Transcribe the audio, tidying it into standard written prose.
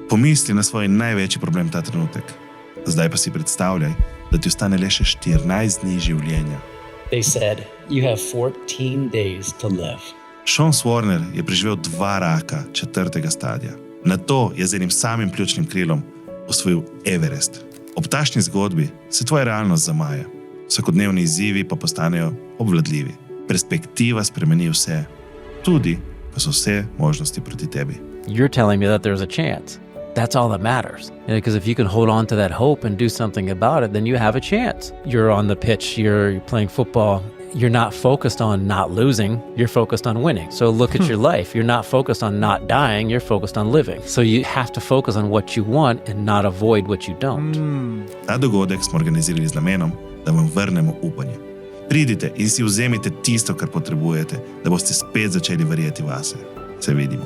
Pomisli na svoj največji problem ta trenutek. Zdaj pa si predstavljaj, da ti ostane le še 14 dni življenja. They said, you have 14 days to live. Sean Swarner je preživel 2 raka 4. stadija. Nato je z enim samim pljučnim krilom osvojil Everest. Ob takšni zgodbi se tvoja realnost zamaje. Vsakodnevni izzivi pa postanejo obvladljivi. Perspektiva spremeni vse, tudi ko so vse možnosti proti tebi. You're telling me that there's a chance. That's all that matters. Because if you can hold on to that hope and do something about it, then you have a chance. You're on the pitch, you're playing football. You're not focused on not losing, you're focused on winning. So look at your life. You're not focused on not dying, you're focused on living. So you have to focus on what you want and not avoid what you don't. Ta dogodek smo organizirali z namenom, da vam vrnemo upanje. Pridite in si vzemite tisto, kar potrebujete, da boste spet začeli verjeti vase. Se vidimo.